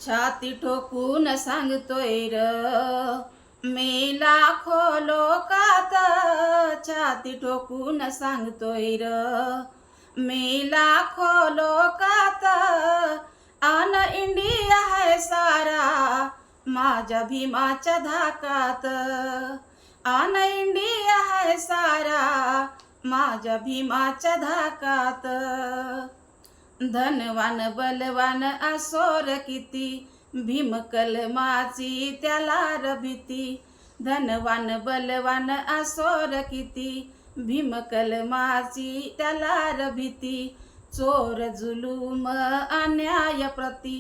छाती ठोकून सांगतोय र मी लाखो लोकात, छाती ठोकून सांगतोय र मी लाखो लोकात, आन इंडिया है सारा माझ्या भीमाच्या धाकात, आन इंडिया है सारा माझ्या भीमाच्या धाकात. धनवान बलवान असोर किती, भीम कलमाची त्याला रभिती. धनवान बलवान असोर किती, भीम कलमाची त्याला रभिती. चोर जुलूम अन्याय प्रती,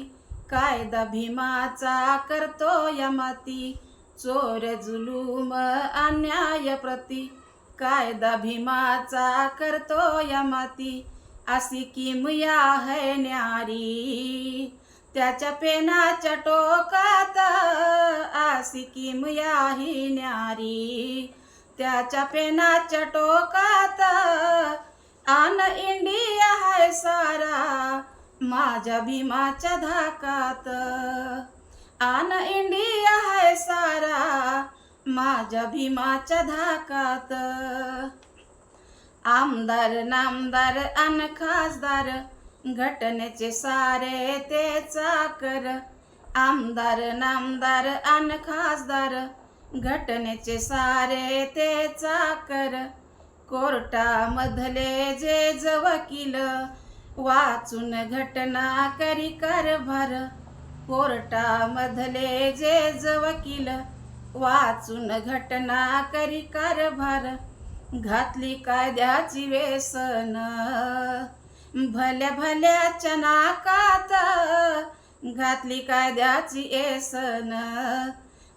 कायदा भीमाचा करतो यमाती. चोर जुलूम अन्याय प्रती, कायदा भीमाचा करतो यमाती. अशी किमया है न्यारी त्याच्या पेनाच्या टोकात, अशी किमया ही न्यारी त्याच्या पेनाच्या टोकात. आन इंडिया है सारा माझ्या भीमाच्या धाकात, आन इंडिया है सारा माझ्या भीमाच्या धाकात. आमदार नामदार अन खासदार घटनेचे सारे ते चाकर. आमदार नामदार अन खासदार घटनेचे सारे ते चाकर. कोर्टामधले जे वकील वाचून घटना करी कारभार. कोर्टामधले जे वकील वाचून घटना करी कारभार. घातली कायद्याची वेसन भल्या भल्याच्या नाकात, घातली कायद्याची वेसन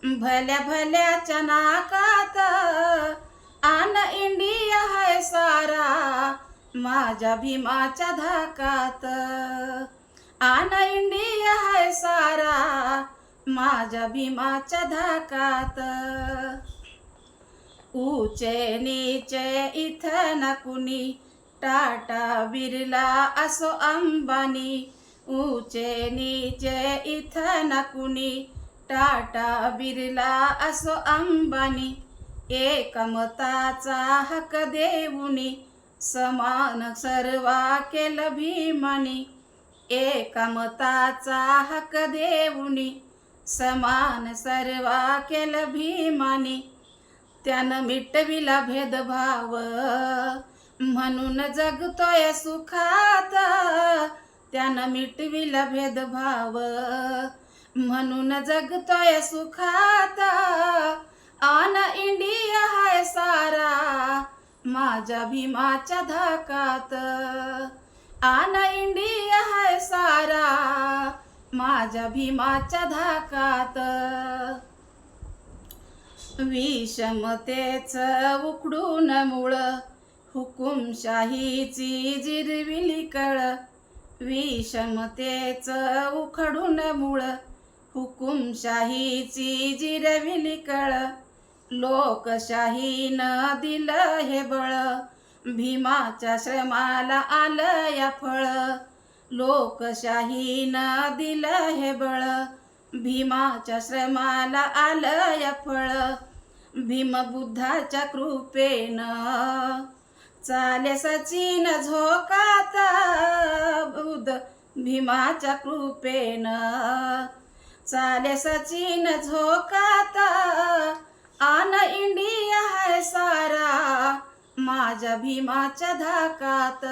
भल्या भल्याच्या नाकात. आन इंडिया है सारा माझ्या भीमाच्या धाकात, आन इंडिया है सारा माझ्या भीमाच्या धाकात. ऊचे नीचे इथं ना कुणी, टाटा बिर्ला असो अंबानी. ऊचे नीचे इथं ना कुणी, टाटा बिर्ला असो अंबानी. एकमताचा हक देऊनी, समान सर्वा केलं भीमानी. एकमताचा हक देऊनी, समान सर्वा केलं भीमानी. त्यानं मिटविला भेदभाव म्हणून जगतोय सुखात. त्यानं मिटविला भेदभाव म्हणून जगतोय सुखात. आन इंडिया है सारा माझ्या भीमाच्या धाकात, आन इंडिया है सारा माझ्या भीमाच्या धाकात. विषमतेच उखडून मूळ, हुकुमशाहीची जिरविली कळ. विषमतेच उखडून मूळ, हुकुमशाहीची जिरविली कळ. लोकशाहीनं दिलं हे बळ, भीमाच्या श्रमाला आलं या फळ. लोकशाहीनं दिलं हे बळ, भीमाच्या श्रमाला आलं या फळ. भीमबुद्धाच्या कृपेनं चाले सचिन झोकात. बुद्ध भीमाच्या कृपेनं चाले सचिन झोकात. आन इंडिया है सारा माझ्या भीमाच्या धाकात,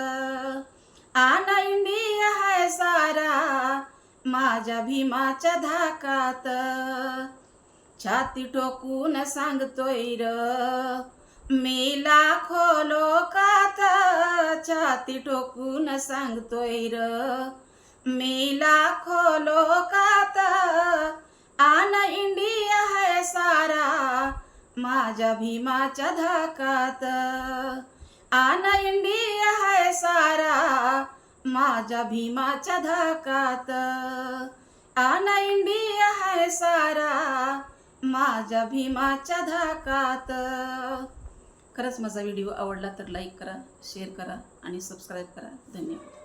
आन इंडिया है सारा माझ्या भीमाच्या धाकात. छाती ठोकून सांगतोय र मी लाखो लोकात, छाती ठोकून सांगतोय र मी लाखो लोकात. आन इंडिया है सारा माझ्या भीमाच्या धाकात, आन इंडिया है सारा माझ्या भीमाच्या धाकात. आन इंडिया है सारा माझ्या भीमाच्या धाकात. खरंच माझा व्हिडिओ आवडला तर लाईक करा, शेअर करा आणि सबस्क्राईब करा. धन्यवाद.